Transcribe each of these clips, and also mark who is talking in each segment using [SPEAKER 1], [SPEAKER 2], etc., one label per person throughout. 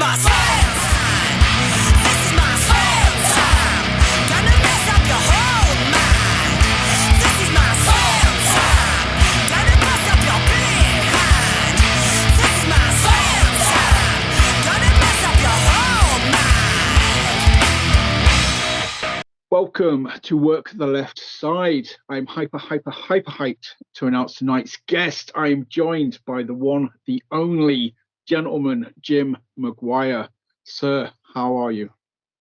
[SPEAKER 1] my swim time. This is my swim time. Gonna mess up your whole mind. This is my swim time. Gonna bust up your behind. This is my swim time. Gonna mess up your whole mind.
[SPEAKER 2] Welcome to Work the Left Side. I'm hyper hyped to announce tonight's guest. I am joined by the one, the only Gentleman Jim Maguire. Sir, how are you?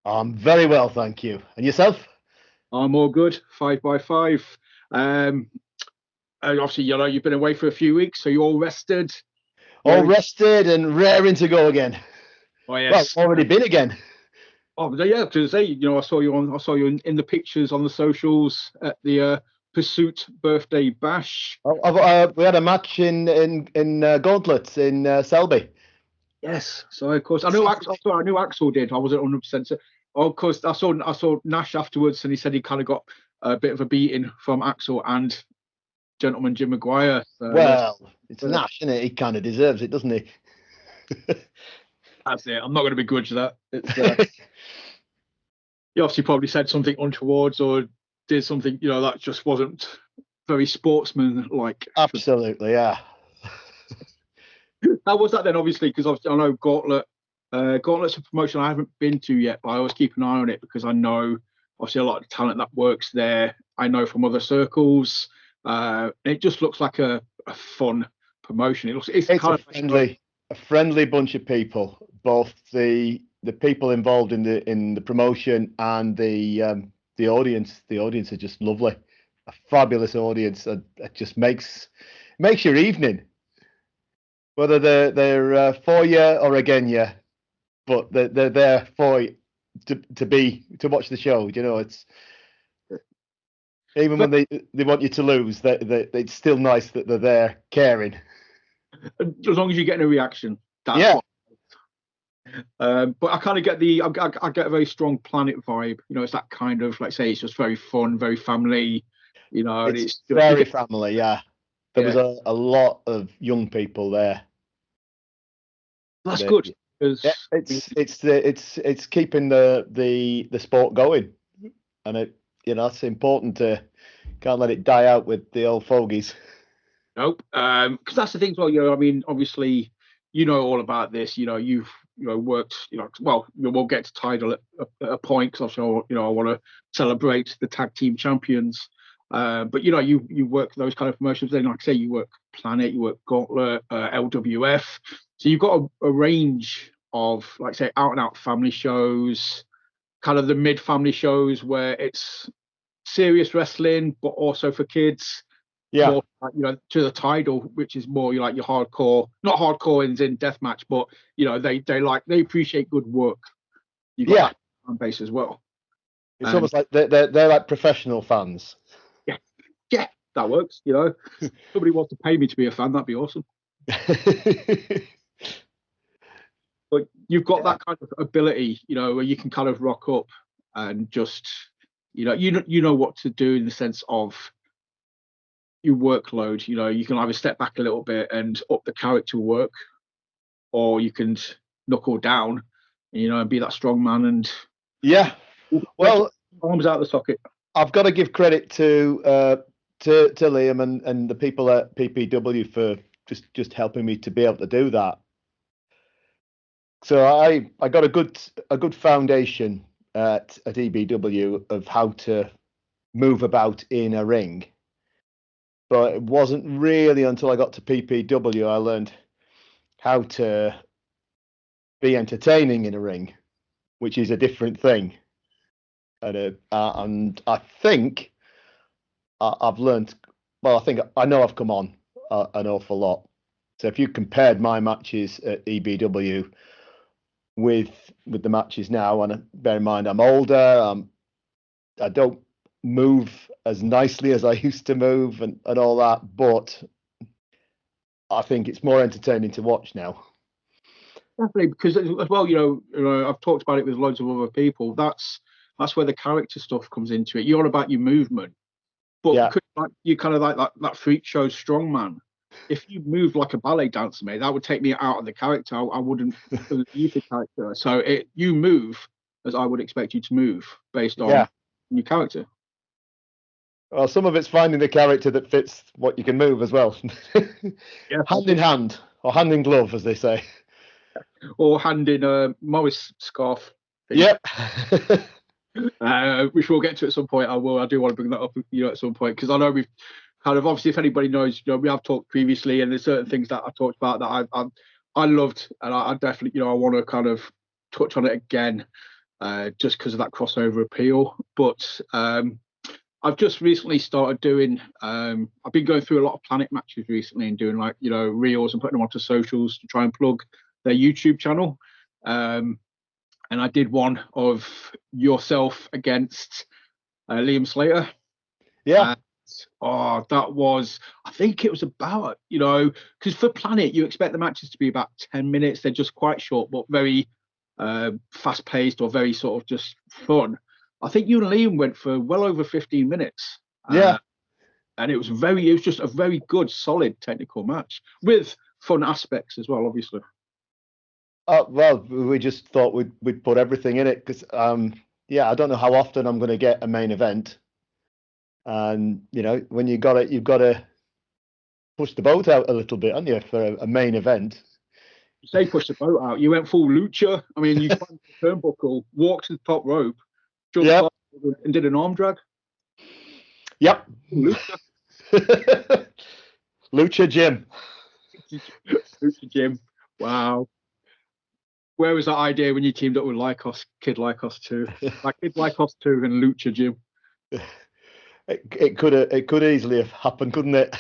[SPEAKER 3] I'm very well, thank you. And yourself?
[SPEAKER 2] I'm all good. 5 by 5. And obviously, you know, you've been away for a few weeks, so you're all rested.
[SPEAKER 3] All rested and raring to go again.
[SPEAKER 2] Oh yes.
[SPEAKER 3] Well, already been again.
[SPEAKER 2] Oh yeah, because you know, I saw you in the pictures on the socials at the Pursuit birthday bash.
[SPEAKER 3] We had a match in Gauntlets in Selby.
[SPEAKER 2] Yes, so of course I knew Axel did. I wasn't 100%. So, of course, I saw Nash afterwards, and he said he kind of got a bit of a beating from Axel and Gentleman Jim Maguire. So,
[SPEAKER 3] well, it's Nash, isn't it? He kind of deserves it, doesn't he?
[SPEAKER 2] That's it. I'm not going to begrudge that. It's, he obviously probably said something untowards or did something, you know, that just wasn't very sportsman-like.
[SPEAKER 3] Absolutely, yeah.
[SPEAKER 2] How was that then? Obviously, because I know Gauntlet's a promotion I haven't been to yet, but I always keep an eye on it because I know obviously a lot of talent that works there. I know from other circles. It just looks like a fun promotion. It's kind of
[SPEAKER 3] a friendly bunch of people, both the people involved in the promotion and the audience. The audience are just lovely, a fabulous audience. It just makes your evening, whether they're for you or against you, but they're there for you to watch the show. You know, it's even when they want you to lose, it's still nice that they're there caring.
[SPEAKER 2] As long as you're getting a reaction.
[SPEAKER 3] Yeah.
[SPEAKER 2] But I kind of get I get a very strong Planet vibe. You know, it's that kind of, like, say, it's just very fun, very family. You know,
[SPEAKER 3] it's very family. Yeah, there was a lot of young people there.
[SPEAKER 2] That's good.
[SPEAKER 3] Yeah, it's keeping the sport going, and it's important to can't let it die out with the old fogies.
[SPEAKER 2] Nope. Because that's the thing as well. You know, I mean, obviously, you know all about this. You know, you've worked. You know, well, we'll get to Tidal at a point because I want to celebrate the tag team champions. But you know, you work those kind of promotions. Then, like I say, you work Planet, you work Gauntlet, LWF. So you've got a range of, like, say, out and out family shows, kind of the mid family shows where it's serious wrestling, but also for kids.
[SPEAKER 3] Yeah,
[SPEAKER 2] more, you know, to the Tidal, which is more like your hardcore, not hardcore in deathmatch, but you know, they appreciate good work. You got that fan base as well.
[SPEAKER 3] It's almost like they're like professional fans.
[SPEAKER 2] Yeah, that works. You know, somebody wants to pay me to be a fan, that'd be awesome. But you've got that kind of ability, you know, where you can kind of rock up and just, you know what to do in the sense of your workload. You know, you can either step back a little bit and up the character work, or you can knuckle down, you know, and be that strong man. And well, arms out of the socket.
[SPEAKER 3] I've got to give credit to Liam and the people at PPW for just helping me to be able to do that. So I got a good foundation at EBW of how to move about in a ring. But it wasn't really until I got to PPW I learned how to be entertaining in a ring, which is a different thing. And I think I've learned. Well, I know I've come on an awful lot. So if you compared my matches at EBW with the matches now, and bear in mind I'm older, I don't move as nicely as I used to move and all that, but I think it's more entertaining to watch now.
[SPEAKER 2] Definitely, because as well, you know, I've talked about it with loads of other people. That's where the character stuff comes into it. You're all about your movement, but you kind of like that Freakshow strongman. if you move like a ballet dancer, mate, that would take me out of the character. I wouldn't believe the character. So you move as I would expect you to move based on your character.
[SPEAKER 3] Well, some of it's finding the character that fits what you can move as well. Hand in hand, or hand in glove, as they say.
[SPEAKER 2] Or hand in a Morris scarf thing.
[SPEAKER 3] Yep.
[SPEAKER 2] Which we'll get to at some point. I do want to bring that up, at some point, because I know we've kind of, obviously, if anybody knows, we have talked previously, and there's certain things that I talked about that I loved, and I definitely, I want to kind of touch on it again, just because of that crossover appeal. But I've just recently started doing. I've been going through a lot of Planet matches recently and doing reels and putting them onto socials to try and plug their YouTube channel. And I did one of yourself against Liam Slater.
[SPEAKER 3] Yeah.
[SPEAKER 2] That was, I think it was about, because for Planet, you expect the matches to be about 10 minutes. They're just quite short, but very fast paced or very sort of just fun. I think you and Liam went for well over 15 minutes.
[SPEAKER 3] Yeah.
[SPEAKER 2] And it was just a very good, solid technical match with fun aspects as well, obviously.
[SPEAKER 3] Well, we just thought we'd put everything in it because, I don't know how often I'm going to get a main event. And, when you got it, you've got to push the boat out a little bit, haven't you, for a main event?
[SPEAKER 2] You say push the boat out. You went full lucha. I mean, you climbed the turnbuckle, walked to the top rope, jumped off and did an arm drag.
[SPEAKER 3] Yep.
[SPEAKER 2] Lucha.
[SPEAKER 3] Lucha Jim.
[SPEAKER 2] Lucha Jim. Wow. Where was that idea when you teamed up with Kid Lycos 2? Like Kid Lycos 2 and Lucha Jim.
[SPEAKER 3] It could easily have happened, couldn't it?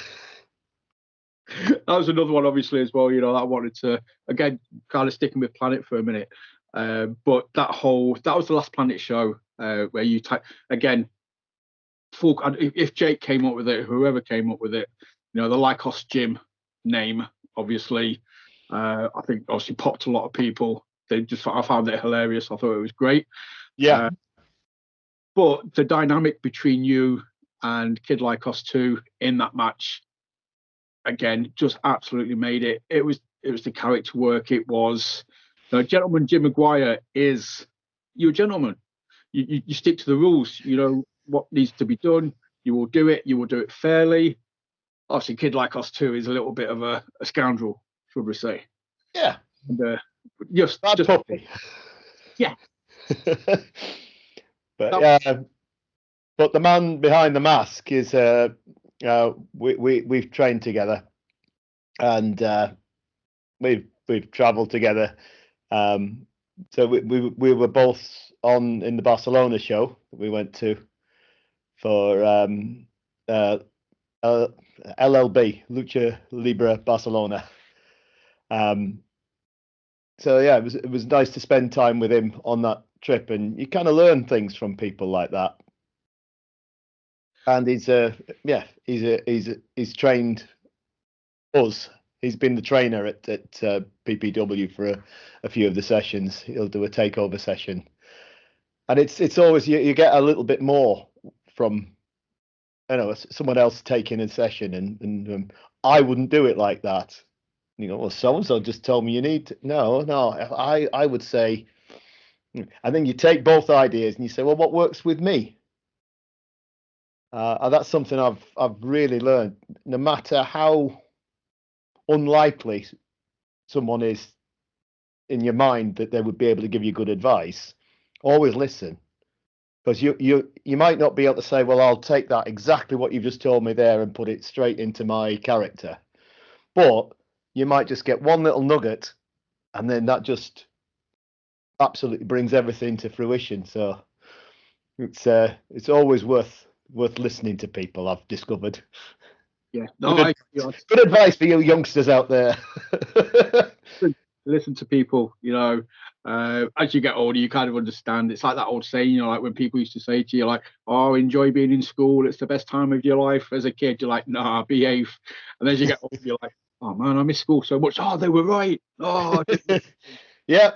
[SPEAKER 2] That was another one, obviously, as well. That I wanted to, again, kind of sticking with Planet for a minute. But that was the last Planet show where you again, if Jake came up with it, whoever came up with it, the Lycos Jim name, obviously, I think obviously popped a lot of people. I found it hilarious. I thought it was great.
[SPEAKER 3] Yeah.
[SPEAKER 2] But the dynamic between you and Kid Lycos 2 in that match, again, just absolutely made it. It was the character work. It was, Gentleman Jim Maguire you're a gentleman. You stick to the rules. You know what needs to be done. You will do it. You will do it fairly. Obviously, Kid Lycos 2 is a little bit of a scoundrel, should we say?
[SPEAKER 3] Yeah.
[SPEAKER 2] And,
[SPEAKER 3] just puppy.
[SPEAKER 2] Yeah.
[SPEAKER 3] But the man behind the mask is we've trained together, and we've travelled together. So we were both in the Barcelona show that we went to for LLB, Lucha Libre Barcelona. So yeah, it was nice to spend time with him on that trip, and you kind of learn things from people like that. And he's trained us. He's been the trainer at PPW for a few of the sessions. He'll do a takeover session, and it's always you get a little bit more from someone else taking a session, and I wouldn't do it like that. Well, so and so just told me you need to. No. I would say, and then you take both ideas and you say, well, what works with me? And that's something I've really learned. No matter how unlikely someone is in your mind that they would be able to give you good advice, always listen, because you might not be able to say, well, I'll take that exactly what you've just told me there and put it straight into my character, but you might just get one little nugget, and then that just absolutely brings everything to fruition. So it's always worth listening to people, I've discovered.
[SPEAKER 2] Yeah,
[SPEAKER 3] good advice for you youngsters out there.
[SPEAKER 2] Listen to people. As you get older, you kind of understand. It's like that old saying, like when people used to say to you, like, "Oh, enjoy being in school. It's the best time of your life." As a kid, you're like, "Nah, behave." And as you get older, you're like, "Oh man, I miss school so much." Oh, they were right. Oh,
[SPEAKER 3] yeah.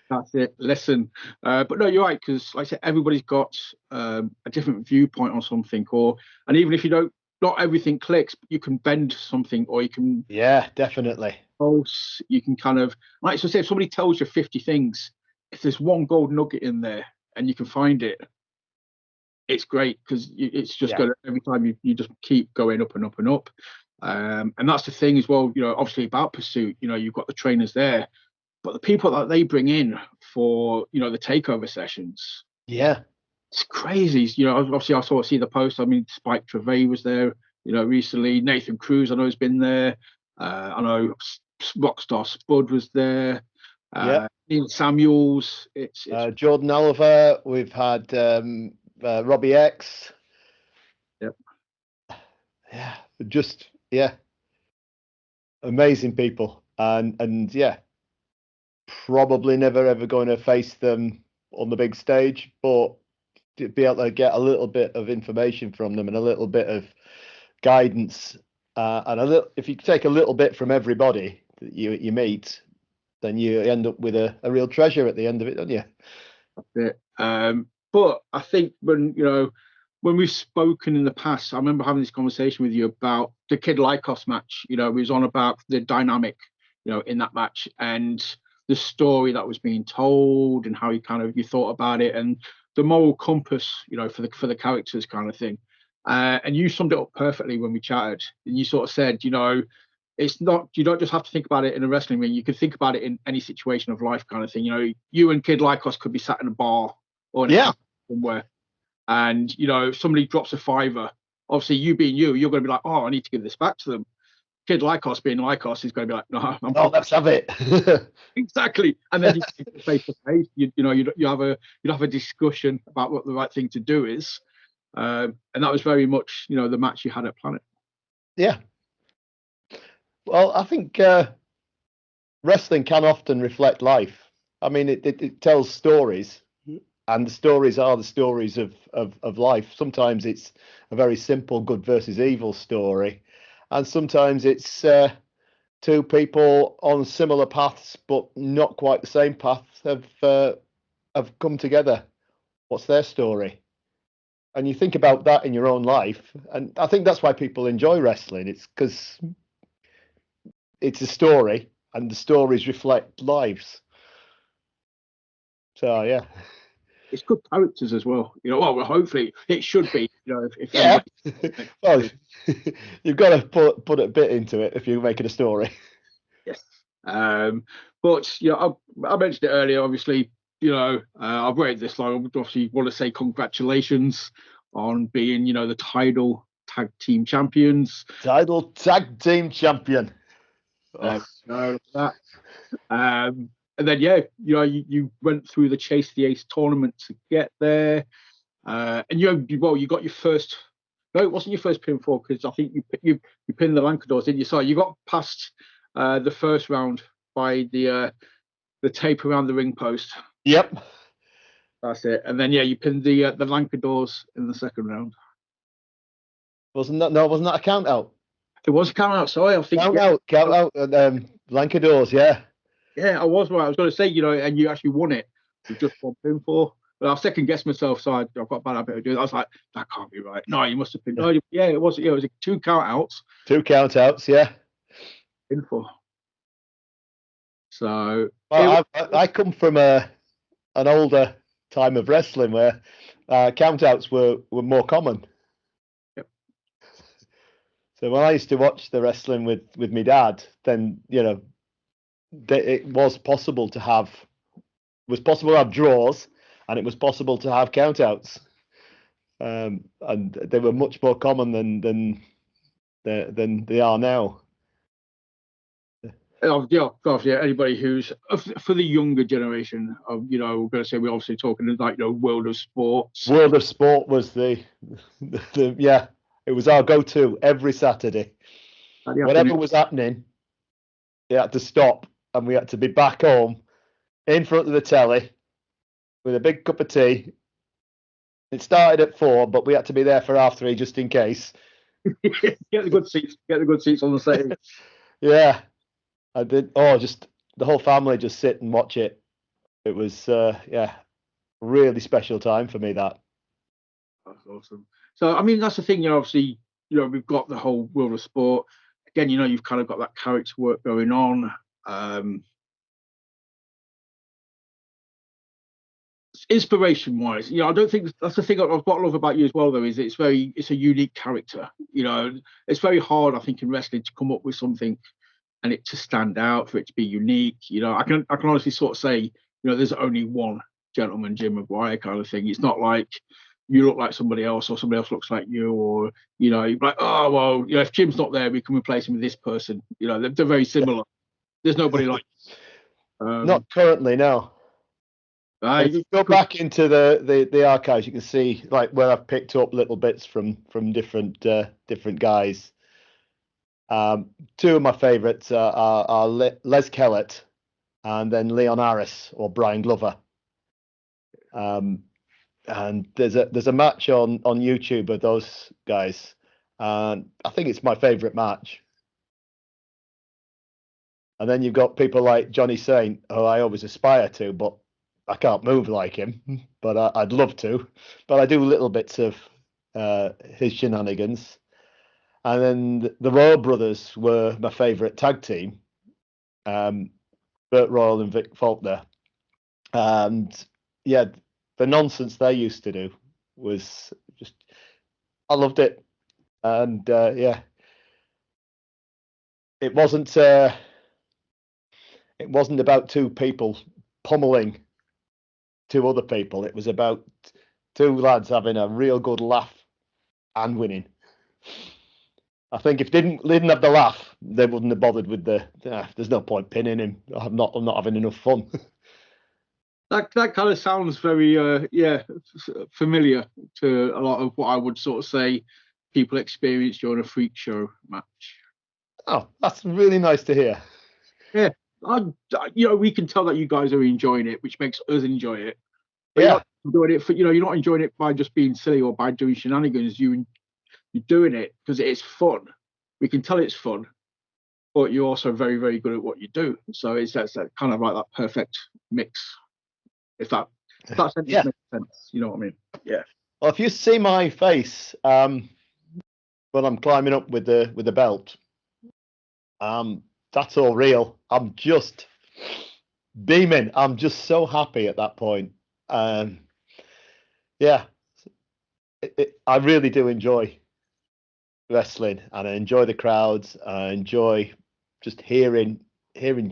[SPEAKER 2] That's it. Listen, but no, you're right, because like I said, everybody's got a different viewpoint on something, and even if you don't not everything clicks, but you can bend something, or you can
[SPEAKER 3] Yeah, definitely.
[SPEAKER 2] pulse. You can kind of, like, so say if somebody tells you 50 things, if there's one gold nugget in there and you can find it, it's great, because it's just
[SPEAKER 3] Yeah.
[SPEAKER 2] going to, every time you just keep going up and up and up. And that's the thing as well, obviously about Pursuit, you've got the trainers there, but the people that they bring in for, the takeover sessions,
[SPEAKER 3] Yeah.
[SPEAKER 2] it's crazy. Obviously I see the post. I mean, Spike Trevay was there, recently. Nathan Cruz, I know, has been there. I know Rockstar Spud was there.
[SPEAKER 3] Yeah.
[SPEAKER 2] Neil Samuels. It's
[SPEAKER 3] Jordan Oliver. We've had Robbie X.
[SPEAKER 2] Yep.
[SPEAKER 3] Yeah, just amazing people, and yeah, probably never ever going to face them on the big stage, but to be able to get a little bit of information from them and a little bit of guidance, and if you take a little bit from everybody that you meet, then you end up with a real treasure at the end of it, don't you?
[SPEAKER 2] That's it. But I think when we've spoken in the past, I remember having this conversation with you about the Kid Lycos match. We was on about the dynamic, in that match, and the story that was being told, and how you thought about it, and the moral compass, for the characters, kind of thing. And you summed it up perfectly when we chatted. And you sort of said, it's not, you don't just have to think about it in a wrestling ring. You can think about it in any situation of life, kind of thing. You and Kid Lycos could be sat in a bar or in a cafe somewhere, and if somebody drops a fiver, obviously you being you're going to be like, oh, I need to give this back to them. Kid Lycos being Lycos is going to be like, no,
[SPEAKER 3] let's have it.
[SPEAKER 2] Exactly. And then you face to face, you have a discussion about what the right thing to do is, and that was very much the match you had at Planet.
[SPEAKER 3] Yeah. Well, I think wrestling can often reflect life. I mean, it tells stories, and the stories are the stories of life. Sometimes it's a very simple good versus evil story, and sometimes it's two people on similar paths but not quite the same path have come together. What's their story? And you think about that in your own life, and I think that's why people enjoy wrestling. It's because it's a story, and the stories reflect lives. So yeah,
[SPEAKER 2] It's good characters as well. Well, hopefully it should be. If
[SPEAKER 3] yeah. Well, you've got to put a bit into it if you're making a story.
[SPEAKER 2] Yes. But I mentioned it earlier. Obviously, I've waited this long. I would obviously want to say congratulations on being, the Tidal Tag Team Champions.
[SPEAKER 3] Tidal Tag Team Champion.
[SPEAKER 2] That. And then you went through the Chase the Ace tournament to get there, and you got your first. No, it wasn't your first pinfall, because I think you pinned the Lancadores, didn't you? So you got past the first round by the tape around the ring post.
[SPEAKER 3] Yep.
[SPEAKER 2] That's it. And then you pinned the Lancadores in the second round.
[SPEAKER 3] Wasn't that a count out?
[SPEAKER 2] It was a count out. Sorry, I think
[SPEAKER 3] count out. Lancadores, yeah.
[SPEAKER 2] Yeah, I was right. I was going to say, and you actually won it with just one pinfall. But I second guessed myself, so I've got a bad habit of doing it. I was like, that can't be right. No, you must have been. No, yeah, it was. Yeah, it was 2 count outs.
[SPEAKER 3] 2 count outs, yeah.
[SPEAKER 2] Pinfall. So
[SPEAKER 3] I come from an older time of wrestling where count outs were more common.
[SPEAKER 2] Yep.
[SPEAKER 3] So when I used to watch the wrestling with my dad, then it was possible to have draws, and it was possible to have countouts, and they were much more common than they are now.
[SPEAKER 2] Yeah. Anybody who's for the younger generation of, we're going to say, we're obviously talking like World of Sports.
[SPEAKER 3] World of Sport was the yeah, it was our go-to every Saturday. Whatever was happening, they had to stop, and we had to be back home in front of the telly with a big cup of tea. It started at 4, but we had to be there for 3:30 just in case.
[SPEAKER 2] Get the good seats on the stage.
[SPEAKER 3] Yeah, I did. Just the whole family just sit and watch it. It was really special time for me. That's
[SPEAKER 2] awesome. So I mean, that's the thing. Obviously, we've got the whole world of sport. Again, you've kind of got that character work going on. Inspiration wise, I don't think that's the thing I've got to love about you as well, though, is it's a unique character. It's very hard, I think, in wrestling to come up with something and it to stand out, for it to be unique. I can honestly sort of say, there's only one Gentleman Jim Maguire kind of thing. It's not like you look like somebody else or somebody else looks like you, or you're like, oh well, if Jim's not there, we can replace him with this person. They're very similar. There's nobody like
[SPEAKER 3] not currently, no. If you go back into the archives, you can see like where I've picked up little bits from different guys. Two of my favourites are Les Kellett and then Leon Harris or Brian Glover. And there's a match on YouTube of those guys, and I think it's my favourite match. And then you've got people like Johnny Saint, who I always aspire to, but I can't move like him. But I'd love to. But I do little bits of his shenanigans. And then the Royal Brothers were my favourite tag team, Burt Royal and Vic Faulkner. And yeah, the nonsense they used to do was just, I loved it. And yeah, it wasn't about two people pummeling two other people. It was about two lads having a real good laugh and winning. I think if they didn't have the laugh, they wouldn't have bothered with there's no point pinning him. I'm not having enough fun.
[SPEAKER 2] That kind of sounds very familiar to a lot of what I would sort of say people experience during a freak show match.
[SPEAKER 3] Oh, that's really nice to hear.
[SPEAKER 2] Yeah, we can tell that you guys are enjoying it, which makes us enjoy it. But
[SPEAKER 3] yeah,
[SPEAKER 2] you're not enjoying it you're not enjoying it by just being silly or by doing shenanigans. You're doing it because it's fun. We can tell it's fun, but you're also very, very good at what you do. So that's that kind of like that perfect mix. If that sentence makes sense, you know what I mean? Yeah.
[SPEAKER 3] Well, if you see my face when I'm climbing up with the belt, that's all real. I'm just beaming. I'm just so happy at that point. Yeah, I really do enjoy wrestling, and I enjoy the crowds. I enjoy just hearing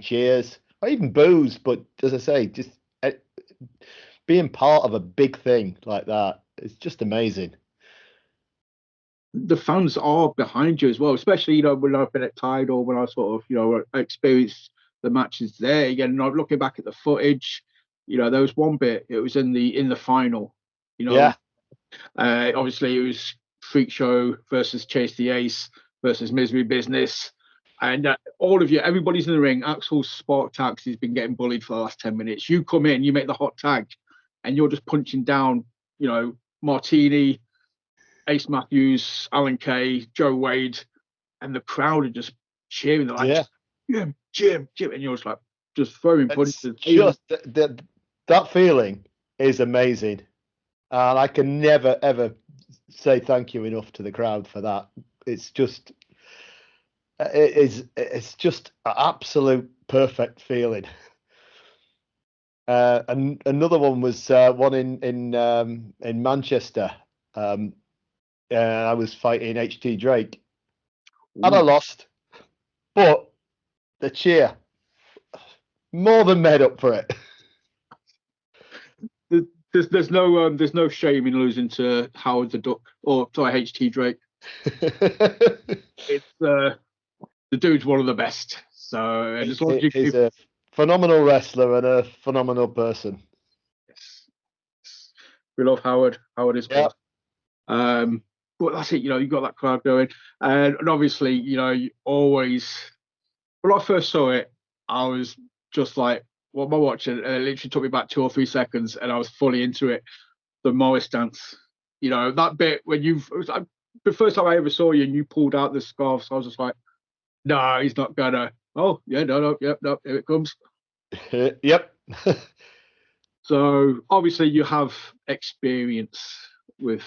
[SPEAKER 3] cheers or even boos. But as I say, just being part of a big thing like that is just amazing.
[SPEAKER 2] The fans are behind you as well, especially when I've been at Tidal, when I sort of experienced the matches there. Again, looking back at the footage, there was one bit. It was in the final.
[SPEAKER 3] Yeah.
[SPEAKER 2] Obviously, it was Freakshow versus Chase the Ace versus Misery Business, and all of you, everybody's in the ring. Axel's Spark Taxi has been getting bullied for the last 10 minutes. You come in, you make the hot tag, and you're just punching down, Martini, Ace Matthews, Alan Kay, Joe Wade, and the crowd are just cheering. They're like, Jim, and you're just like, just throwing punches.
[SPEAKER 3] Just that feeling is amazing, and I can never ever say thank you enough to the crowd for that. It's just it's just an absolute perfect feeling. And another one was one in Manchester. I was fighting HT Drake. And I lost, but the cheer more than made up for it.
[SPEAKER 2] There's no shame in losing to Howard the Duck or HT Drake. It's the dude's one of the best. So as long as you
[SPEAKER 3] he's a phenomenal wrestler and a phenomenal person.
[SPEAKER 2] Yes. We love Howard. Howard is
[SPEAKER 3] yeah.
[SPEAKER 2] But that's it, you got that crowd going. And obviously, you always, when I first saw it, I was just like, what am I watching? And it literally took me about 2 or 3 seconds and I was fully into it. The Morris dance, that bit when the first time I ever saw you and you pulled out the scarves, I was just like, no, he's not gonna. Oh, yeah, no, yep, no, here it comes.
[SPEAKER 3] Yep.
[SPEAKER 2] So obviously you have experience with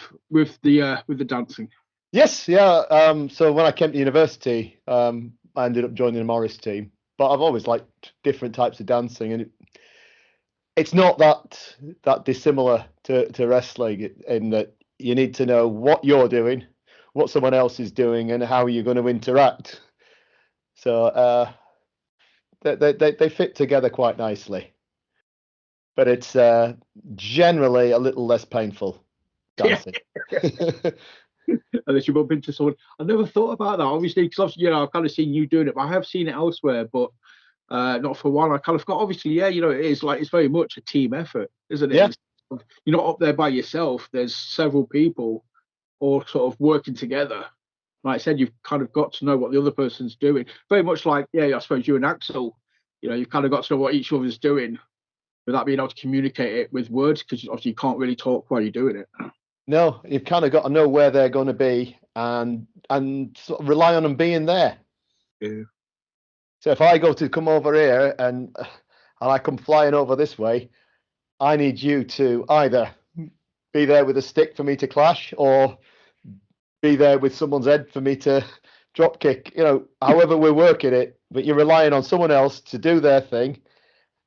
[SPEAKER 2] the dancing.
[SPEAKER 3] Yes, yeah. So when I came to university, I ended up joining the Morris team. But I've always liked different types of dancing, and it's not that dissimilar to wrestling in that you need to know what you're doing, what someone else is doing, and how you're going to interact. So they fit together quite nicely, but it's generally a little less painful dancing.
[SPEAKER 2] Unless you bump into someone. I never thought about that, obviously, because I've kind of seen you doing it, but I have seen it elsewhere, but not for a while. I kind of forgot, obviously, yeah, it is like, it's very much a team effort, isn't it?
[SPEAKER 3] Yeah.
[SPEAKER 2] You're not up there by yourself. There's several people all sort of working together. Like I said, you've kind of got to know what the other person's doing. Very much like, yeah, I suppose you and Axel, you've kind of got to know what each other's doing without being able to communicate it with words, because obviously you can't really talk while you're doing it.
[SPEAKER 3] No, you've kind of got to know where they're going to be and sort of rely on them being there.
[SPEAKER 2] Yeah.
[SPEAKER 3] So if I go to come over here and I come flying over this way, I need you to either be there with a stick for me to clash, or be there with someone's head for me to drop kick. However we're working it, but you're relying on someone else to do their thing,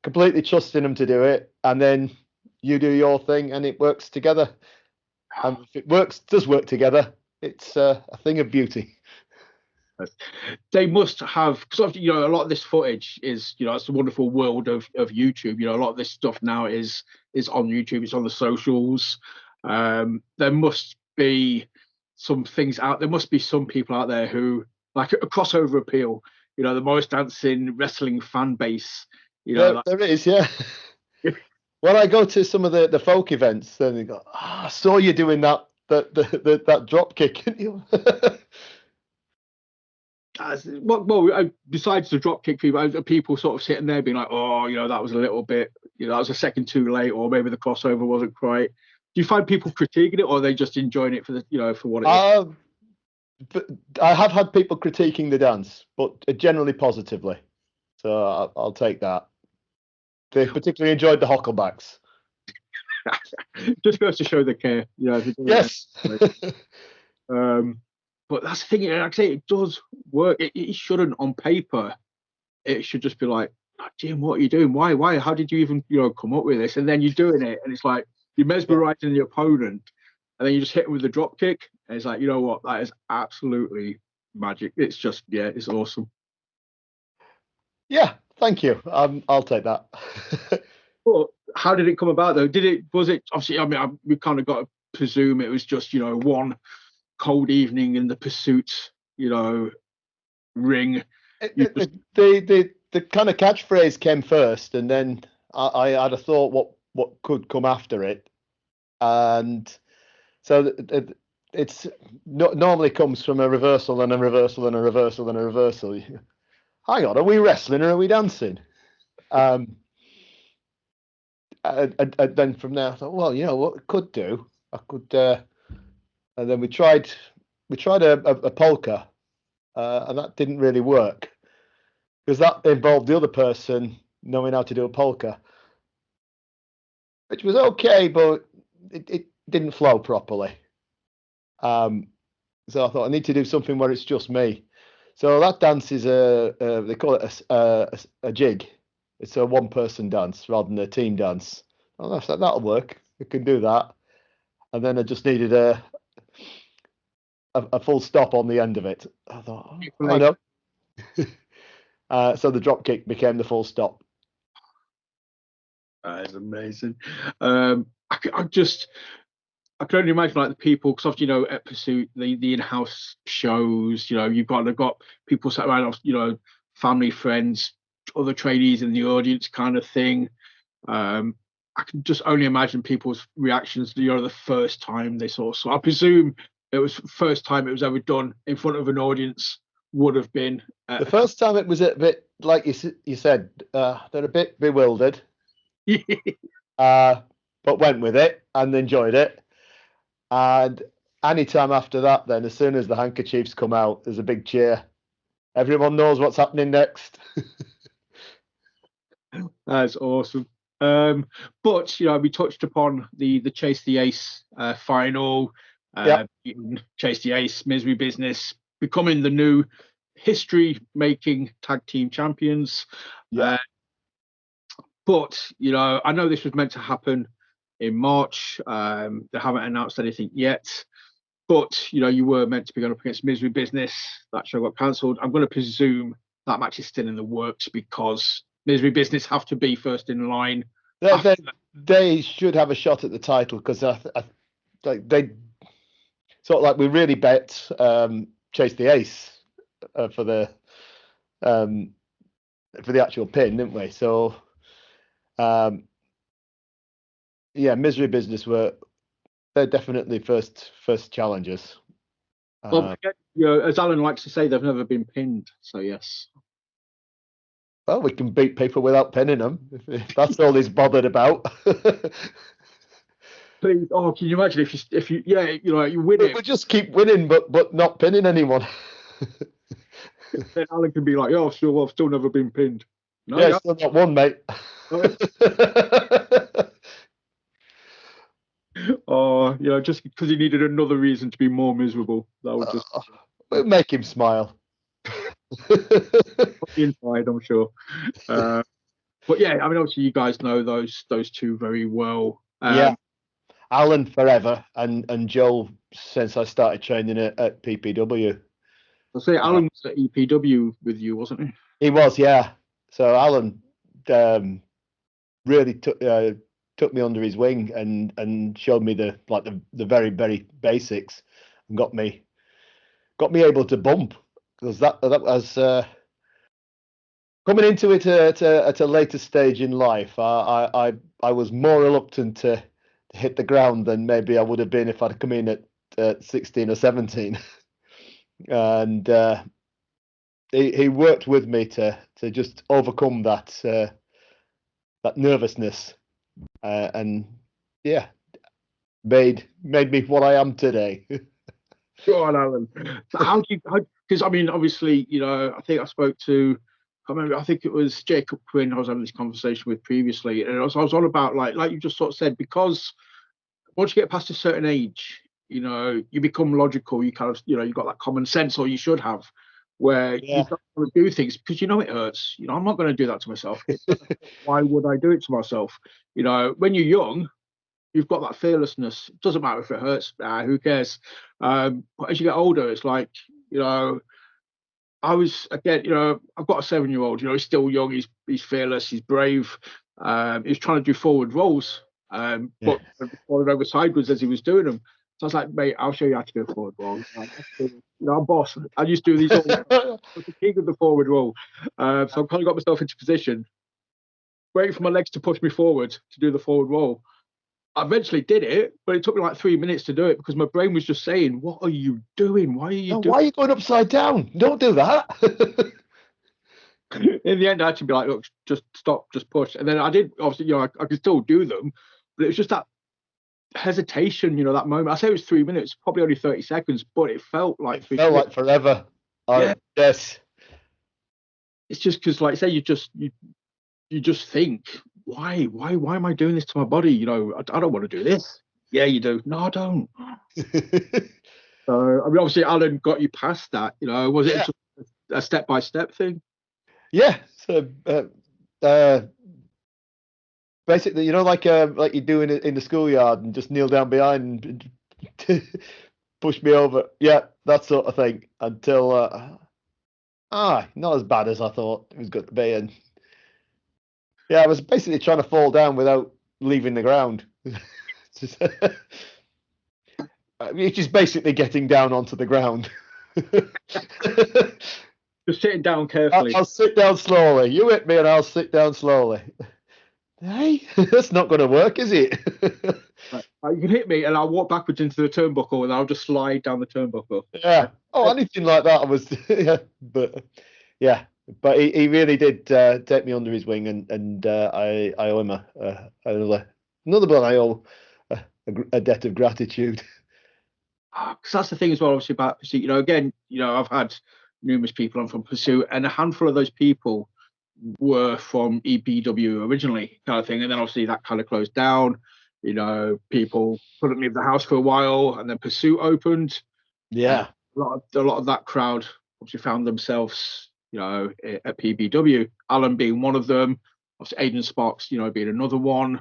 [SPEAKER 3] completely trusting them to do it, and then you do your thing, and it works together. And if it does work together, it's a thing of beauty.
[SPEAKER 2] They must have, because a lot of this footage is, it's the wonderful world of YouTube. A lot of this stuff now is on YouTube. It's on the socials. There must be some things out. There must be some people out there who like a crossover appeal. The Morris Dancing wrestling fan base.
[SPEAKER 3] There is, yeah. When I go to some of the folk events, then they go, I saw you doing that drop kick.
[SPEAKER 2] Well, besides the drop kick, people sort of sitting there being like, oh, that was a little bit, that was a second too late, or maybe the crossover wasn't quite. Do you find people critiquing it, or are they just enjoying it for the, for what it is?
[SPEAKER 3] But I have had people critiquing the dance, but generally positively. So I'll take that. They particularly enjoyed the Hocklebacks.
[SPEAKER 2] Just goes to show the care.
[SPEAKER 3] Yes.
[SPEAKER 2] But that's the thing. Like I say, it does work. It shouldn't, on paper, it should just be like, Jim, what are you doing? Why? How did you even, come up with this? And then you're doing it, and it's like you're mesmerizing the opponent, and then you just hit him with the drop kick, and it's like, you know what? That is absolutely magic. It's just, it's awesome.
[SPEAKER 3] Yeah, thank you. I'll take that.
[SPEAKER 2] But how did it come about, though? Was it obviously? I mean, we kind of got to presume it was just, one cold evening in the Pursuit, ring.
[SPEAKER 3] The kind of catchphrase came first, and then I had a thought what could come after it, and so it's normally comes from a reversal and a reversal and a reversal and a reversal. Hang on, are we wrestling or are we dancing? And then from there I thought, well, what I could do, and then we tried a polka, and that didn't really work, because that involved the other person knowing how to do a polka, which was okay, but it didn't flow properly. So I thought I need to do something where it's just me. So that dance is they call it a jig. It's a one-person dance rather than a team dance. Oh, I thought that'll work. I can do that. And then I just needed a full stop on the end of it. I thought, I know. So the drop kick became the full stop.
[SPEAKER 2] That is amazing. I can only imagine, like, the people, because often, at Pursuit, the in-house shows, you've got people sat around, family, friends, other trainees in the audience, kind of thing. I can just only imagine people's reactions, the first time they saw. So I presume it was first time it was ever done in front of an audience would have been.
[SPEAKER 3] The first time it was a bit, like you said, they're a bit bewildered, but went with it and enjoyed it. And any time after that, then, as soon as the handkerchiefs come out, there's a big cheer. Everyone knows what's happening next.
[SPEAKER 2] That's awesome. But we touched upon the Chase the Ace final. beating Chase the Ace, Misery Business, becoming the new history-making tag team champions.
[SPEAKER 3] Yeah.
[SPEAKER 2] But, you know, I know this was meant to happen in March. They haven't announced anything yet. But, you know, you were meant to be going up against Misery Business. That show got cancelled. I'm going to presume that match is still in the works because Misery Business have to be first in line.
[SPEAKER 3] They should have a shot at the title because like they sort of like we really bet Chase the Ace for the actual pin, didn't we? So Misery Business they're definitely first challengers.
[SPEAKER 2] Well, you know, as Alan likes to say, they've never been pinned. So yes.
[SPEAKER 3] Well, we can beat people without pinning them if that's all he's bothered about.
[SPEAKER 2] Please, can you imagine if you you win it?
[SPEAKER 3] We'll just keep winning, but not pinning anyone.
[SPEAKER 2] Then Alan can be like, "Oh, sure, well, I've still never been pinned." No,
[SPEAKER 3] yeah, still not one, mate.
[SPEAKER 2] Oh, you know, just because he needed another reason to be more miserable. That would just
[SPEAKER 3] we'll make him smile.
[SPEAKER 2] Inside, I'm sure. But yeah, I mean, obviously, you guys know those two very well.
[SPEAKER 3] Alan forever, and Joel since I started training at PPW.
[SPEAKER 2] I'll say Alan was at EPW with you, wasn't he?
[SPEAKER 3] He was, yeah. So Alan really took me under his wing and showed me the very, very basics and got me able to bump, because that was coming into it at a later stage in life. I was more reluctant to hit the ground than maybe I would have been if I'd come in at 16 or 17. And he worked with me to just overcome that nervousness, and made me what I am today.
[SPEAKER 2] Go on, Alan. So because I mean, obviously, you know, I think I spoke to, I think it was Jacob Quinn I was having this conversation with previously, and I was on about like you just sort of said, because once you get past a certain age, you know, you become logical. You kind of, you know, you've got that common sense, or you should have, where you don't want to do things because you know it hurts. You know, I'm not going to do that to myself. Why would I do it to myself? You know, when you're young, you've got that fearlessness. It doesn't matter if it hurts. Who cares? But as you get older, it's like, you know, I was, again, you know, I've got a 7-year-old. You know, he's still young. He's fearless. He's brave. He's trying to do forward rolls, but falling over sideways as he was doing them. So I was like, mate, I'll show you how to do a forward roll. You know, I'm boss. I used to do these all. I was the king of the forward roll. So I've kind of got myself into position, waiting for my legs to push me forward to do the forward roll. I eventually did it, but it took me like 3 minutes to do it because my brain was just saying, "What are you doing? Why are you doing?
[SPEAKER 3] Why are you going upside down? Don't do that."
[SPEAKER 2] In the end, I had to be like, "Look, just stop, just push." And then I did. Obviously, you know, I could still do them, but it was just that hesitation. You know, that moment. I say it was 3 minutes, probably only 30 seconds, but it felt like
[SPEAKER 3] like forever. Yes.
[SPEAKER 2] It's just because, like I say, you just think, why am I doing this to my body? You know, I don't want to do this. Yeah, you do. No, I don't. So, I mean, obviously, Alan got you past that. You know, was it just a step-by-step thing?
[SPEAKER 3] Yeah. So basically, you know, like you do in the schoolyard and just kneel down behind and push me over. Yeah, that sort of thing. Until not as bad as I thought it was going to be. And yeah, I was basically trying to fall down without leaving the ground. It's just basically getting down onto the ground.
[SPEAKER 2] Just sitting down carefully.
[SPEAKER 3] I'll sit down slowly. You hit me and I'll sit down slowly. Hey, that's not going to work, is it?
[SPEAKER 2] Right. You can hit me and I'll walk backwards into the turnbuckle and I'll just slide down the turnbuckle.
[SPEAKER 3] Yeah. Oh, anything like that. I was, but he really did take me under his wing, and I owe him another one. I owe a debt of gratitude.
[SPEAKER 2] Because that's the thing as well, obviously, about Pursuit. You know, again, you know, I've had numerous people on from Pursuit, and a handful of those people were from EPW originally, kind of thing, and then obviously that kind of closed down. You know, people couldn't leave the house for a while, and then Pursuit opened.
[SPEAKER 3] Yeah.
[SPEAKER 2] A lot of that crowd obviously found themselves, you know, at PBW. Alan being one of them, obviously Aiden Sparks, you know, being another one.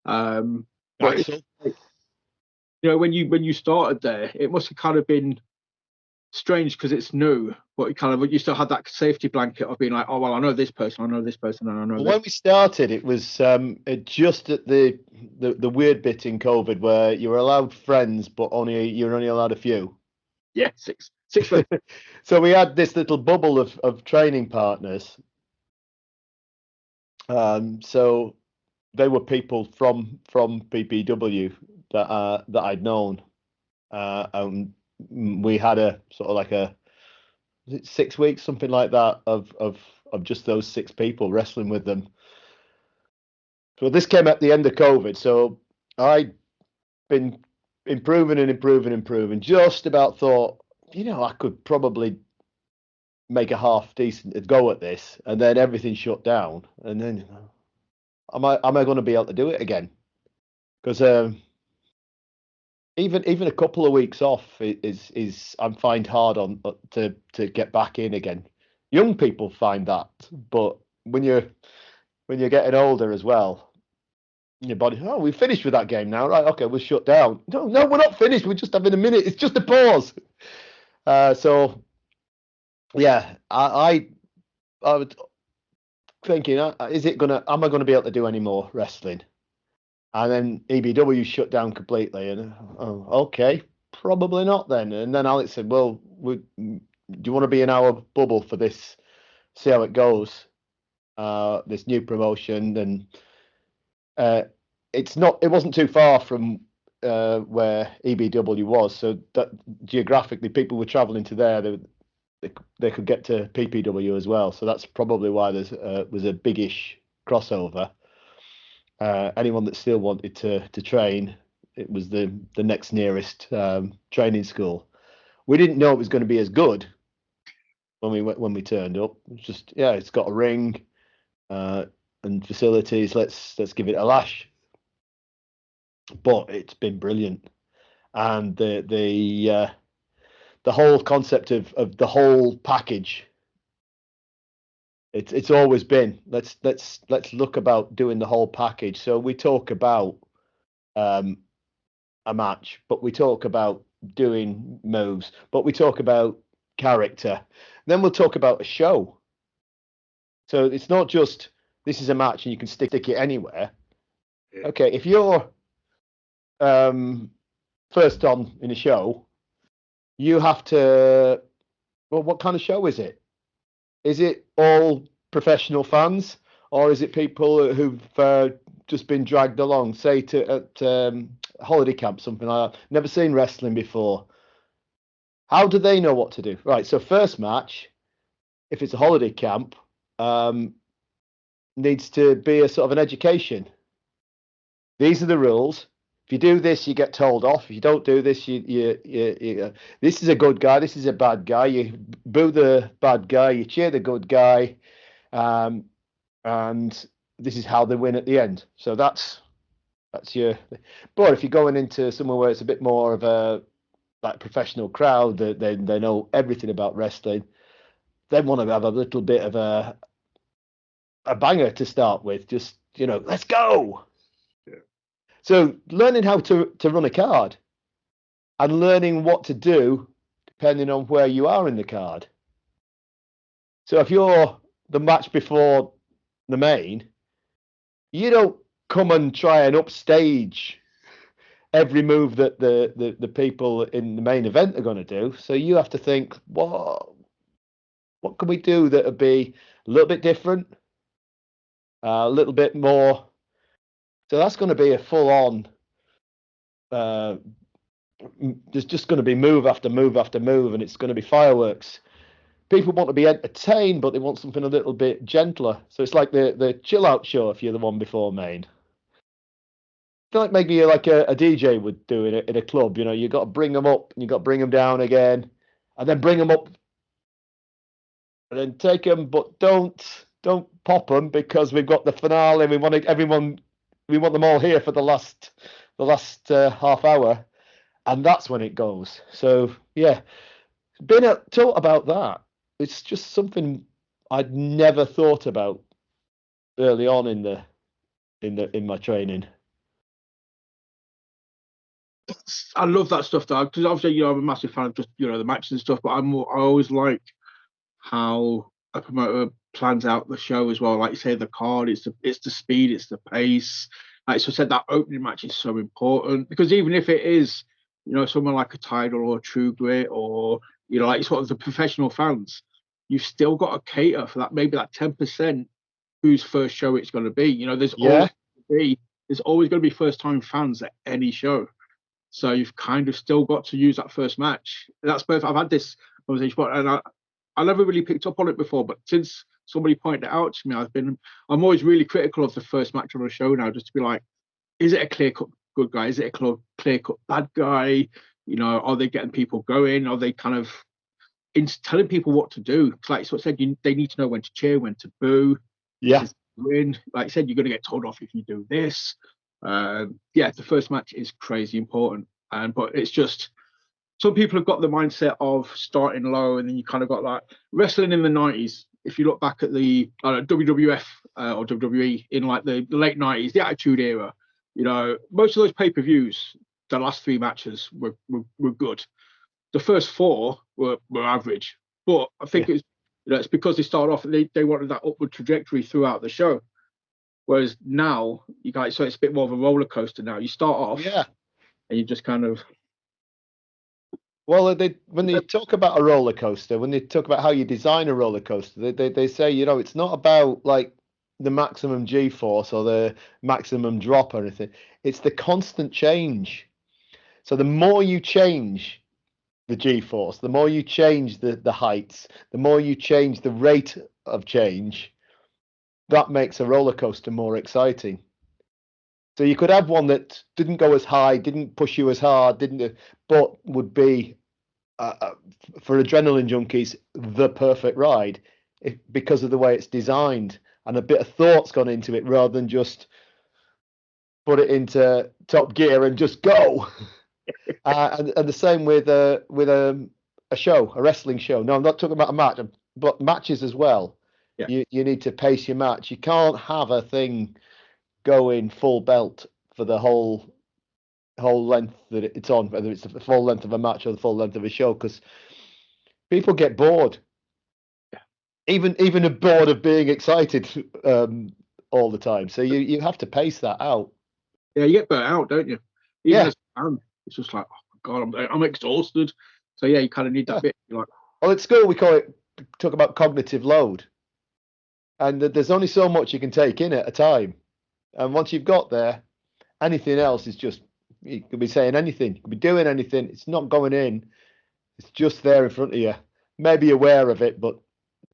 [SPEAKER 2] But
[SPEAKER 3] Axel.
[SPEAKER 2] you know, when you started there, it must have kind of been strange because it's new, but you still had that safety blanket of being like, oh well, I know this person, and I know
[SPEAKER 3] Well,
[SPEAKER 2] this.
[SPEAKER 3] when we started, it was just at the weird bit in COVID where you were allowed friends, but you're only allowed a few.
[SPEAKER 2] Yeah, six friends.
[SPEAKER 3] So we had this little bubble of training partners. So they were people from PPW that I'd known. We had a sort of like was it 6 weeks, something like that, of just those 6 people wrestling with them. So this came at the end of COVID. So I'd been improving. Just about thought, you know, I could probably make a half decent go at this, and then everything shut down. And then, am I going to be able to do it again? Because even a couple of weeks off is I find hard on to get back in again. Young people find that, but when you're getting older as well, your body, oh, we finished with that game now, right? Okay, we're shut down. No, we're not finished. We're just having a minute. It's just a pause. So yeah, I was thinking, am I gonna be able to do any more wrestling? And then EBW shut down completely, and okay, probably not then. And then Alex said, well, do you want to be in our bubble for this? See how it goes. This new promotion, and it wasn't too far from where EBW was, so that geographically people were traveling to there. They could get to PPW as well, so that's probably why there was a biggish crossover. Anyone that still wanted to train, it was the next nearest training school. We didn't know it was going to be as good when we turned up. It was just, yeah, it's got a ring and facilities. Let's give it a lash. But it's been brilliant, and the whole concept of the whole package. It's always been let's look about doing the whole package. So we talk about a match, but we talk about doing moves, but we talk about character. Then we'll talk about a show. So it's not just this is a match and you can stick it anywhere. Yeah. Okay, if you're first on in a show, you have to. Well, what kind of show is it? Is it all professional fans, or is it people who've just been dragged along, say at holiday camp, something like that, never seen wrestling before? How do they know what to do? Right, so first match, if it's a holiday camp, needs to be a sort of an education. These are the rules. If you do this, you get told off. If you don't do this, you this is a good guy. This is a bad guy. You boo the bad guy. You cheer the good guy, and this is how they win at the end. So that's your. But if you're going into somewhere where it's a bit more of a like professional crowd, they know everything about wrestling. They want to have a little bit of a banger to start with. Just let's go. So learning how to run a card and learning what to do depending on where you are in the card. So if you're the match before the main, you don't come and try and upstage every move that the people in the main event are going to do. So you have to think, what can we do that would be a little bit different, a little bit more. So that's going to be a full-on. There's just going to be move after move after move, and it's going to be fireworks. People want to be entertained, but they want something a little bit gentler. So it's like the chill out show if you're the one before main. I feel like maybe like a DJ would do in a club. You got to bring them up and you got to bring them down again, and then bring them up, and then take them, but don't pop them because we've got the finale. We want everyone we want them all here for the last half hour, and that's when it goes. So yeah, been taught about that. It's just something I'd never thought about early on in my training.
[SPEAKER 2] I love that stuff, though, because obviously, I'm a massive fan of just the matches and stuff. But I always like how a promoter plans out the show as well. Like you say, the card, it's the speed, it's the pace. Like so said, that opening match is so important because even if it is, someone like a Tidal or a True Grit or like sort of the professional fans, you've still got to cater for that, maybe that 10% whose first show it's going to be. There's always going to be first time fans at any show. So you've kind of still got to use that first match. That's perfect. I've had this conversation, and I never really picked up on it before, but since somebody pointed it out to me, I'm always really critical of the first match on a show now, just to be like, is it a clear-cut good guy? Is it a clear-cut bad guy? Are they getting people going? Are they kind of telling people what to do? Like sort of said, they need to know when to cheer, when to boo.
[SPEAKER 3] Yeah.
[SPEAKER 2] Win. Like I said, you're going to get told off if you do this. The first match is crazy important, but it's just some people have got the mindset of starting low, and then you kind of got like wrestling in the 90s. If you look back at the WWF or WWE in like the late 90s, the Attitude Era, most of those pay-per-views, the last 3 matches were good. The first 4 were average, but I think it's because they started off and they wanted that upward trajectory throughout the show. Whereas now, so it's a bit more of a roller coaster now. You start off, and you just kind of.
[SPEAKER 3] Well, when they talk about a roller coaster, when they talk about how you design a roller coaster, they say, it's not about like the maximum G-force or the maximum drop or anything. It's the constant change. So the more you change the G-force, the more you change the heights, the more you change the rate of change, that makes a roller coaster more exciting. So you could have one that didn't go as high, didn't push you as hard, but would be for adrenaline junkies the perfect ride because of the way it's designed and a bit of thought's gone into it rather than just put it into top gear and just go. And the same with a show, a wrestling show. No, I'm not talking about a match, but matches as well.
[SPEAKER 2] Yeah.
[SPEAKER 3] You need to pace your match. You can't have a thing going full belt for the whole length that it's on, whether it's the full length of a match or the full length of a show, because people get bored.
[SPEAKER 2] Yeah.
[SPEAKER 3] Even bored of being excited all the time. So you have to pace that out.
[SPEAKER 2] Yeah, you get burnt out, don't you? Even as a fan, it's just like, oh my God, I'm exhausted. So yeah, you kind of need that bit. You're like,
[SPEAKER 3] well, at school we talk about cognitive load, and there's only so much you can take in at a time. And once you've got there, anything else is just, you could be saying anything, you could be doing anything. It's not going in. It's just there in front of you. Maybe aware of it, but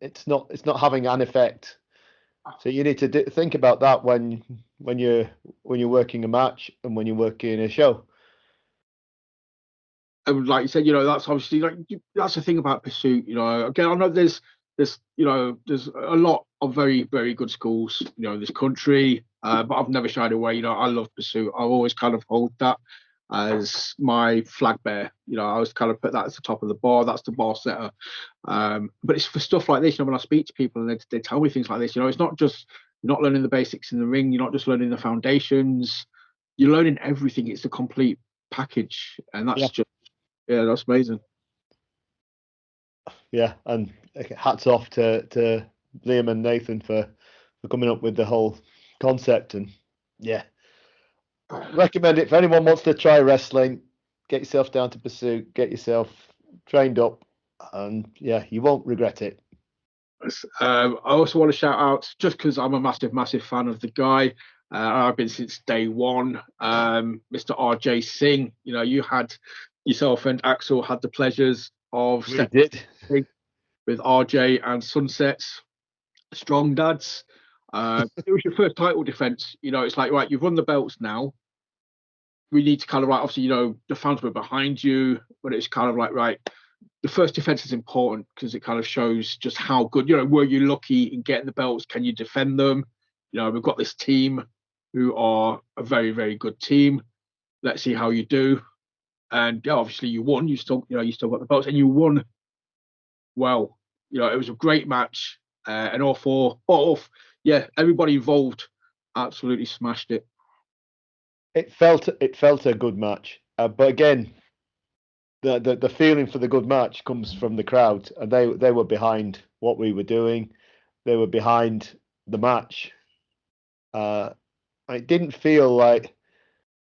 [SPEAKER 3] it's not having an effect. So you need to think about that when you're working a match and when you're working a show.
[SPEAKER 2] And like you said, that's obviously that's the thing about Pursuit. Again, I know there's a lot of very, very good schools, in this country, but I've never shied away. I love Pursuit. I've always kind of hold that as my flag bearer. I always kind of put that at the top of the bar. That's the bar setter. But it's for stuff like this. When I speak to people and they tell me things like this, it's not just you're not learning the basics in the ring. You're not just learning the foundations. You're learning everything. It's a complete package, and that's just that's amazing.
[SPEAKER 3] Yeah, and hats off to Liam and Nathan for coming up with the whole concept, and recommend it for anyone wants to try wrestling. Get yourself down to Pursuit, get yourself trained up, and you won't regret it.
[SPEAKER 2] I also want to shout out, just because I'm a massive fan of the guy. I've been since day one. Mr. RJ Singh, you had yourself and Axel had the pleasures of with RJ and Sunsets, Strong Dads. It was your first title defense. It's like, right, you've won the belts now. We need to kind of obviously, the fans were behind you, but it's kind of like, right, the first defense is important because it kind of shows just how good, were you lucky in getting the belts? Can you defend them? We've got this team. who are a very, very good team. Let's see how you do. And yeah, obviously you won. You still got the belts, and you won well. It was a great match, and everybody involved absolutely smashed it.
[SPEAKER 3] It felt a good match, but again, the feeling for the good match comes from the crowd, and they were behind what we were doing. They were behind the match. It didn't feel like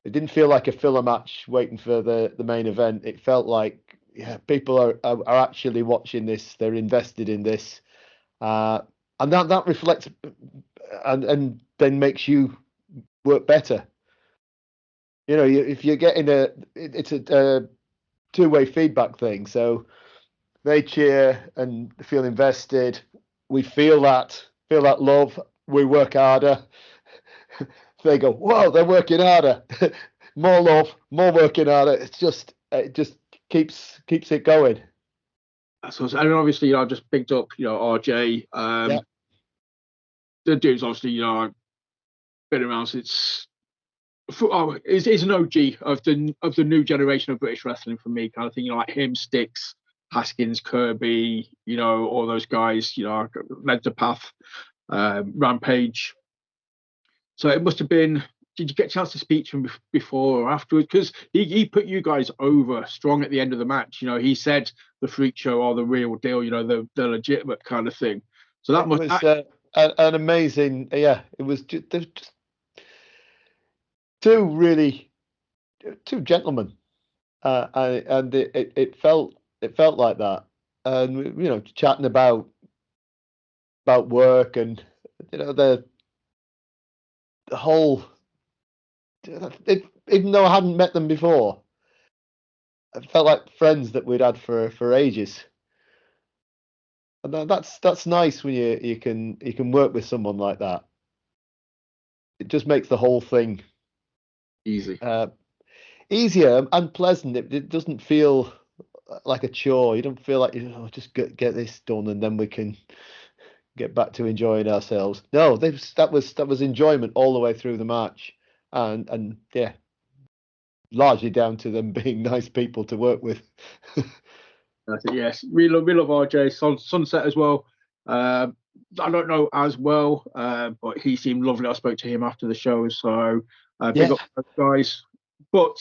[SPEAKER 3] a filler match waiting for the main event. It felt like people are actually watching this. They're invested in this, and that reflects and then makes you work better. If you're getting it's a two-way feedback thing. So they cheer and feel invested. We feel that love. We work harder. They go, whoa, they're working harder. More love, more working harder. It just keeps it going.
[SPEAKER 2] So, and obviously, I just picked up, RJ. The dude's obviously, been around since. Is an OG of the new generation of British wrestling for me, kind of thing. Like him, Styx, Haskins, Kirby, all those guys. Led the path, Rampage. So it must have been. Did you get a chance to speak to him before or afterwards? Because he put you guys over strong at the end of the match. He said the Freak Show are the real deal. The legitimate kind of thing. So that
[SPEAKER 3] was an amazing. Yeah, it was just two gentlemen, and it felt like that. And chatting about work and the whole. Even though I hadn't met them before, it felt like friends that we'd had for ages. And that's nice when you can work with someone like that. It just makes the whole thing easier and pleasant. It doesn't feel like a chore. You don't feel like just get this done and then we can get back to enjoying ourselves. No, that was enjoyment all the way through the match, and yeah, largely down to them being nice people to work with.
[SPEAKER 2] Yes, we love RJ. Sunset as well. I don't know as well, but he seemed lovely. I spoke to him after the show, so big up those guys. But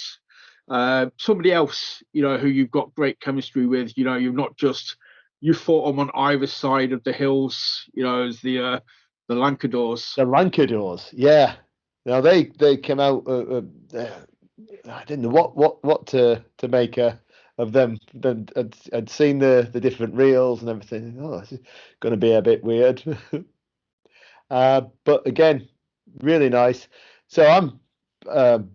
[SPEAKER 2] somebody else, who you've got great chemistry with. You've not just you fought them on either side of the hills. As the Lancadores.
[SPEAKER 3] The Lancadores, yeah. Now they came out. I didn't know what to make of them. I'd seen the different reels and everything. Oh, this is going to be a bit weird. But again, really nice. So I'm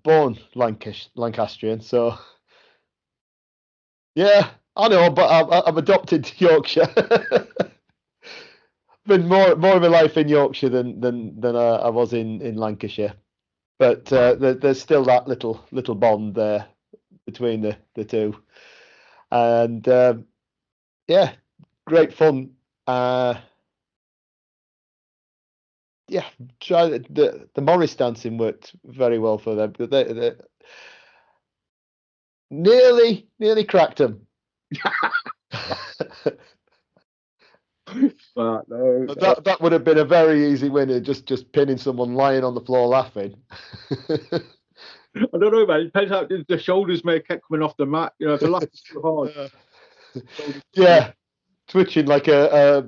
[SPEAKER 3] born Lancastrian, so yeah, I know, but I'm adopted to Yorkshire. Been more of my life in Yorkshire than I was in Lancashire, but there's still that little bond there between the two, and yeah, great fun. Yeah, try the Morris dancing worked very well for them, but they nearly cracked them.
[SPEAKER 2] But no,
[SPEAKER 3] that would have been a very easy winner, just pinning someone lying on the floor laughing.
[SPEAKER 2] I don't know, man. It depends how the shoulders may have kept coming off the mat. If the laugh is too hard.
[SPEAKER 3] Yeah, twitching like a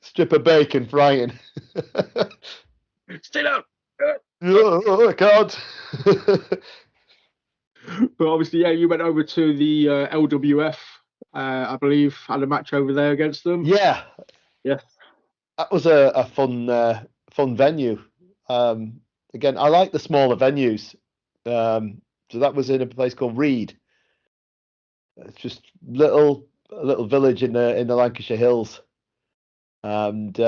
[SPEAKER 3] strip of bacon frying.
[SPEAKER 2] Stay down.
[SPEAKER 3] Oh, I can't.
[SPEAKER 2] But obviously, yeah, you went over to the LWF. I believe had a match over there against them.
[SPEAKER 3] Yeah, that was a fun venue. Again, I like the smaller venues. So that was in a place called Reed. It's just a little village in the Lancashire Hills, and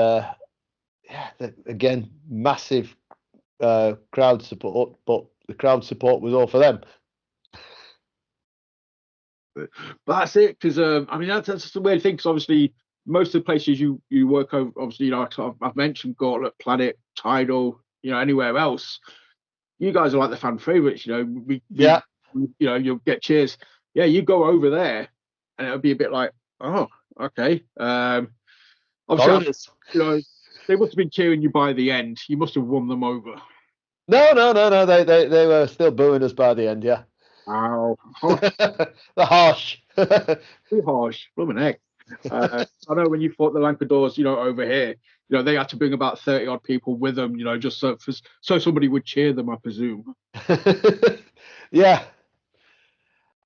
[SPEAKER 3] again, massive crowd support. But the crowd support was all for them.
[SPEAKER 2] But that's it, because that's the weird thing. Because obviously, most of the places you work over, obviously, I've mentioned Gauntlet, Planet, Tidal, anywhere else. You guys are like the fan favorites, you'll get cheers. Yeah, you go over there, and it'll be a bit like, oh, okay. Obviously, they must have been cheering you by the end. You must have won them over.
[SPEAKER 3] No. They were still booing us by the end. Yeah.
[SPEAKER 2] Wow.
[SPEAKER 3] The harsh.
[SPEAKER 2] Too harsh. Blooming heck. I know when you fought the Lancadores, over here, they had to bring about 30 odd people with them, just so somebody would cheer them, I presume.
[SPEAKER 3] Yeah.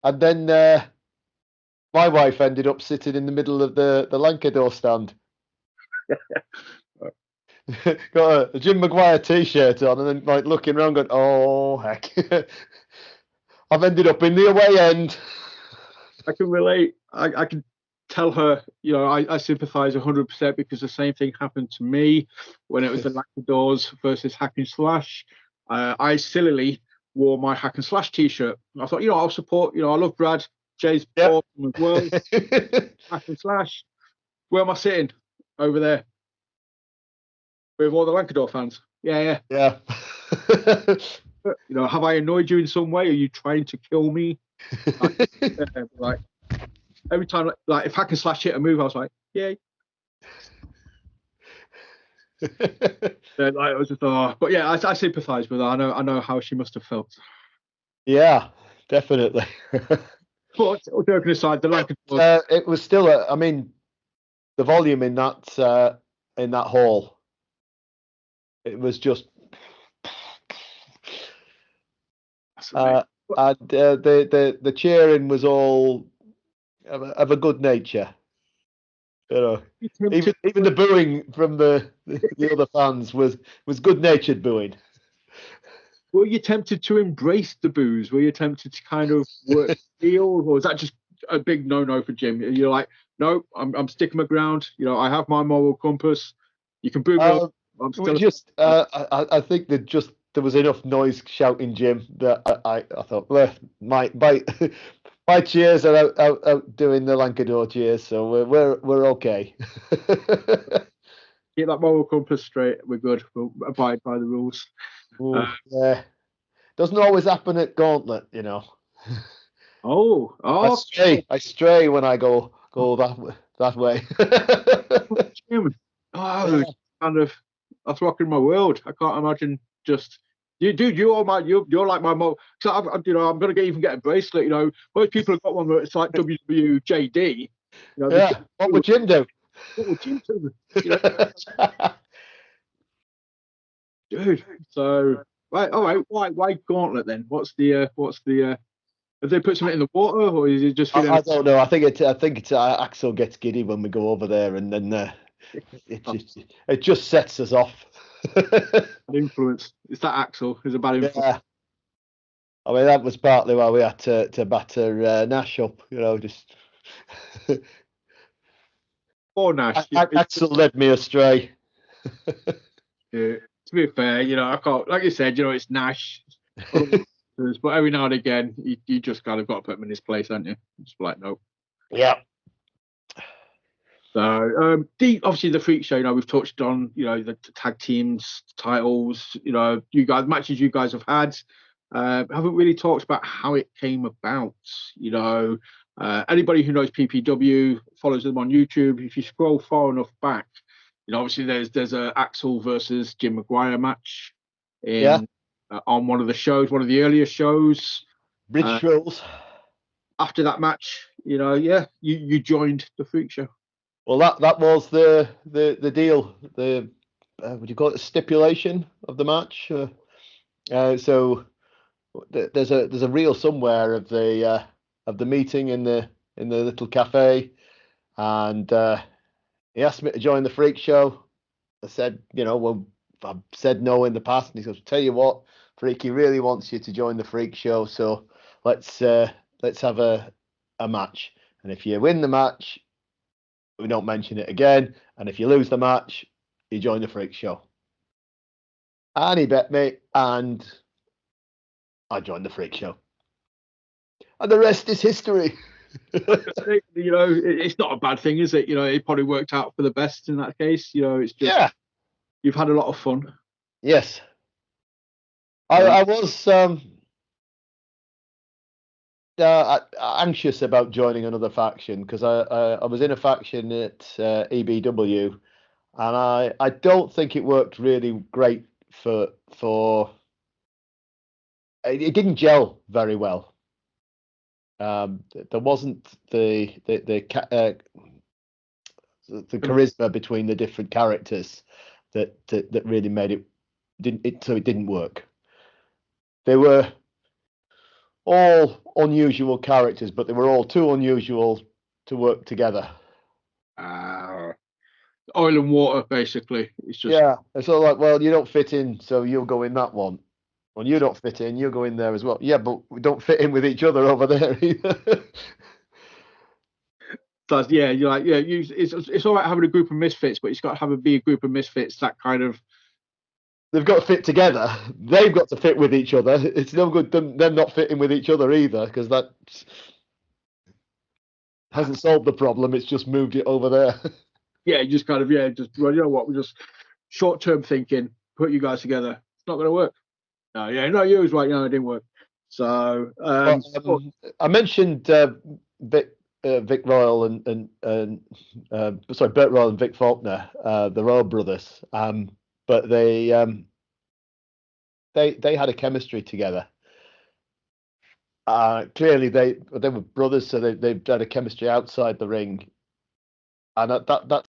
[SPEAKER 3] And then my wife ended up sitting in the middle of the Lancadore stand. Got a Jim Maguire t-shirt on, and then like looking around going, oh heck. I've ended up in the away end.
[SPEAKER 2] I can relate. I can tell her, I sympathise 100% because the same thing happened to me when it was the Lancadores versus Hack and Slash. I sillily wore my Hack and Slash t-shirt. I thought, I'll support, I love Brad, Jay's awesome as well. Hack and Slash. Where am I sitting? Over there. With all the Lancadore fans. Yeah. Have I annoyed you in some way? Are you trying to kill me? Like every time, like if Hack and Slash hit a move, I was like, yay. I was just, but yeah, I sympathise with her. I know how she must have felt.
[SPEAKER 3] Yeah, definitely.
[SPEAKER 2] But joking aside, the Lancadores.
[SPEAKER 3] It was still the volume in that hall. It was just. And the cheering was all of a good nature. Even the booing from the other fans was good natured booing.
[SPEAKER 2] Were you tempted to embrace the boos? Were you tempted to kind of work deal, or was that just a big no for Jim? You're like, no, I'm sticking my ground. I have my moral compass. You can boo me. I'm still
[SPEAKER 3] I think that there was enough noise shouting Jim that I thought, well, my cheers are out doing the Lancadore cheers, so we're okay.
[SPEAKER 2] Keep that moral compass straight. We're good. We'll abide by the rules.
[SPEAKER 3] Yeah, doesn't always happen at Gauntlet,
[SPEAKER 2] Oh,
[SPEAKER 3] I stray when I go that way.
[SPEAKER 2] Jim. Kind of. That's rocking my world. I can't imagine just. You're like my mo. So I'm gonna even get a bracelet. Most people have got one where it's like WWJD.
[SPEAKER 3] Yeah. What would Jim do?
[SPEAKER 2] What would Jim do? Dude. So right, all right. Why Gauntlet then? What's the? Have they put something in the water, or is it just?
[SPEAKER 3] I don't know. I think it's Axel gets giddy when we go over there, and then it just sets us off.
[SPEAKER 2] Influence. It's that Axel is a bad influence.
[SPEAKER 3] Yeah. That was partly why we had to batter Nash up. Just.
[SPEAKER 2] Or Nash.
[SPEAKER 3] Axel led me astray.
[SPEAKER 2] Yeah. To be fair, I can't. Like you said, it's Nash. But every now and again, you just kind of got to put him in his place, haven't you? Just like, no.
[SPEAKER 3] Yeah.
[SPEAKER 2] So, obviously the Freak Show, we've touched on, the tag teams, titles, you guys, matches you guys have had. Haven't really talked about how it came about. Anybody who knows PPW, follows them on YouTube, if you scroll far enough back, obviously there's a Axel versus Jim Maguire match on one of the shows, one of the earlier shows.
[SPEAKER 3] Bridge Trolls.
[SPEAKER 2] After that match, you joined the Freak Show.
[SPEAKER 3] Well, that was the deal. The would you call it a stipulation of the match? So there's a reel somewhere of the meeting in the little cafe, and he asked me to join the Freak Show. I said, well, I've said no in the past, and he goes, tell you what, Freaky really wants you to join the Freak Show, so let's have a match, and if you win the match, we don't mention it again, and if you lose the match, you join the Freak Show. And he bet me, and I joined the Freak Show, and the rest is history.
[SPEAKER 2] It's not a bad thing, is it? It probably worked out for the best in that case. It's just you've had a lot of fun.
[SPEAKER 3] Yes, I was anxious about joining another faction because I was in a faction at EBW, and I don't think it worked really great for it didn't gel very well. There wasn't the charisma between the different characters that really made it so it didn't work. They were all unusual characters, but they were all too unusual to work together.
[SPEAKER 2] Oil and water, basically. It's just
[SPEAKER 3] it's all like, well, you don't fit in, so you'll go in that one. When you don't fit in, you'll go in there as well. Yeah, but we don't fit in with each other over there either.
[SPEAKER 2] Does you're like it's all right having a group of misfits, but it's got to be a group of misfits that kind of
[SPEAKER 3] they've got to fit together. They've got to fit with each other. It's no good them not fitting with each other either, because that hasn't solved the problem. It's just moved it over there.
[SPEAKER 2] Just kind of just well, you know what, we're just short-term thinking, put you guys together. It's not going to work. You was right. No, it didn't work. So
[SPEAKER 3] I mentioned Vic Royal and Bert Royal and Vic Faulkner, the Royal brothers. But they had a chemistry together. Clearly they were brothers, so they had a chemistry outside the ring, and that